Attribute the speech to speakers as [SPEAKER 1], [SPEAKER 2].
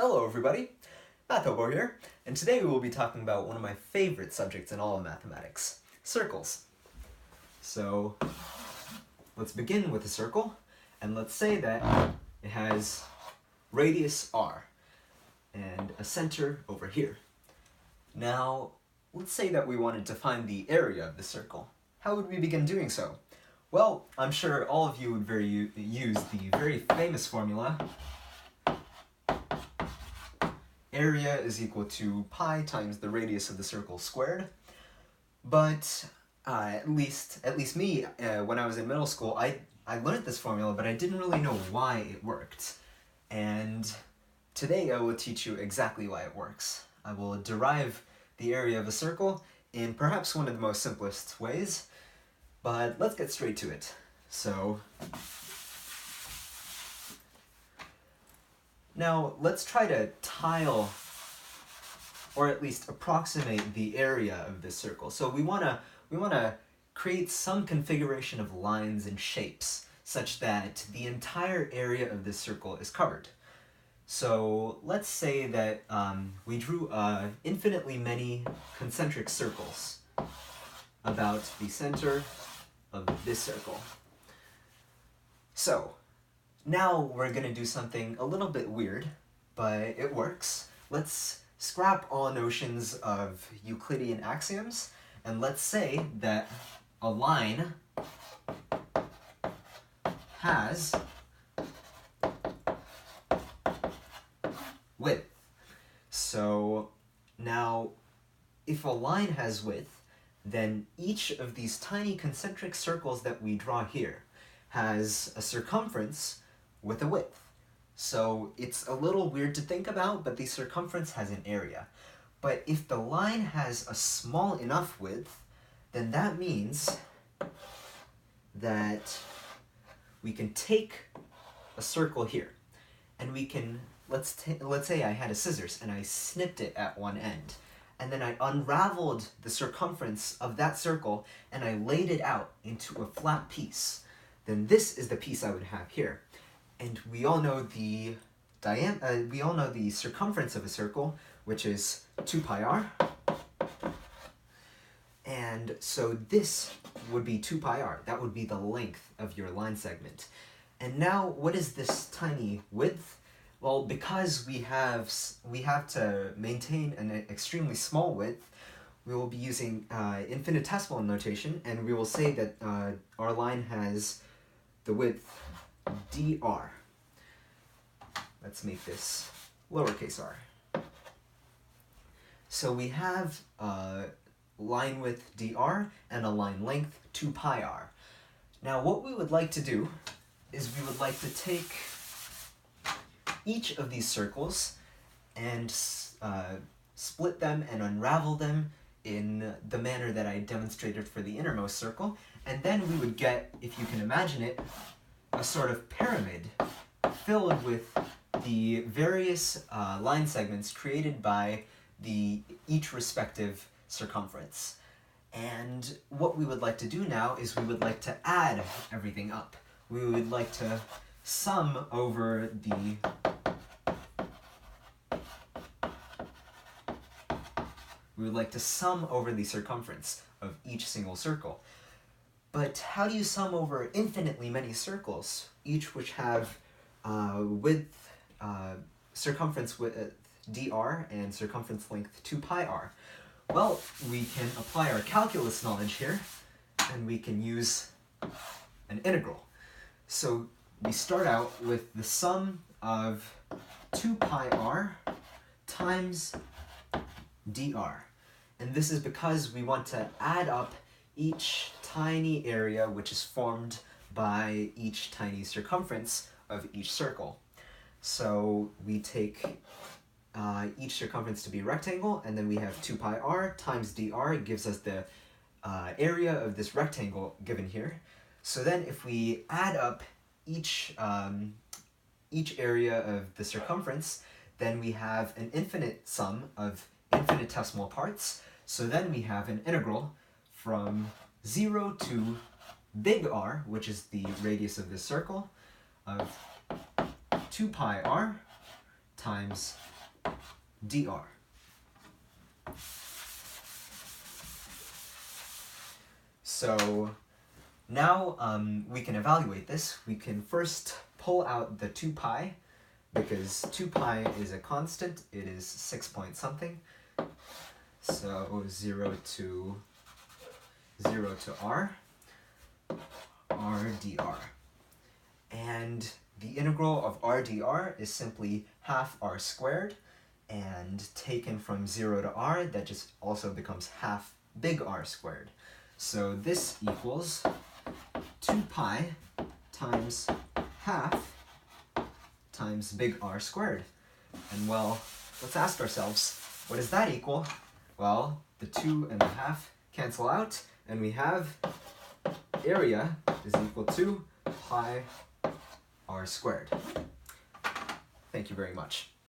[SPEAKER 1] Hello everybody, Math Hobo here, and today we will be talking about one of my favorite subjects in all of mathematics, circles. So let's begin with a circle, and let's say that it has radius r and a center over here. Now let's say that we wanted to find the area of the circle. How would we begin doing so? Well, I'm sure all of you would use the very famous formula. Area is equal to pi times the radius of the circle squared. But at least me, when I was in middle school, I learned this formula, but I didn't really know why it worked. And today I will teach you exactly why it works. I will derive the area of a circle in perhaps one of the most simplest ways, but let's get straight to it. So now let's try to tile, or at least approximate the area of this circle. So we wanna create some configuration of lines and shapes such that the entire area of this circle is covered. So let's say that we drew infinitely many concentric circles about the center of this circle. So now we're going to do something a little bit weird, but it works. Let's scrap all notions of Euclidean axioms, and let's say that a line has width. So now, if a line has width, then each of these tiny concentric circles that we draw here has a circumference with a width. So it's a little weird to think about, but the circumference has an area. But if the line has a small enough width, then that means that we can take a circle here, and we can, let's say I had a scissors and I snipped it at one end, and then I unraveled the circumference of that circle and I laid it out into a flat piece. Then this is the piece I would have here. And we all know the circumference of a circle, which is 2 pi r. And so this would be 2 pi r. That would be the length of your line segment. And now, what is this tiny width? Well, because we have to maintain an extremely small width, we will be using infinitesimal notation, and we will say that our line has the width dr. Let's make this lowercase r. So we have a line width dr and a line length 2 pi r. Now what we would like to do is we would like to take each of these circles and split them and unravel them in the manner that I demonstrated for the innermost circle, and then we would get, if you can imagine it, a sort of pyramid filled with the various line segments created by each respective circumference. And what we would like to do now is we would like to add everything up. We would like to sum over the circumference of each single circle. But how do you sum over infinitely many circles, each which have circumference width dr and circumference length 2 pi r? Well, we can apply our calculus knowledge here, and we can use an integral. So we start out with the sum of 2 pi r times dr. And this is because we want to add up each tiny area which is formed by each tiny circumference of each circle. So we take each circumference to be a rectangle, and then we have 2 pi r times dr gives us the area of this rectangle given here. So then if we add up each area of the circumference, then we have an infinite sum of infinitesimal parts. So then we have an integral from 0 to big R, which is the radius of this circle, of 2 pi r times dr. So now we can evaluate this. We can first pull out the 2 pi, because 2 pi is a constant. It is 6 point something. So 0 to r dr. And the integral of r dr is simply half r squared, and taken from 0 to r, that just also becomes half big R squared. So this equals 2 pi times half times big R squared. And well, let's ask ourselves, what does that equal? Well, the 2 and the half cancel out, and we have area is equal to pi r squared. Thank you very much.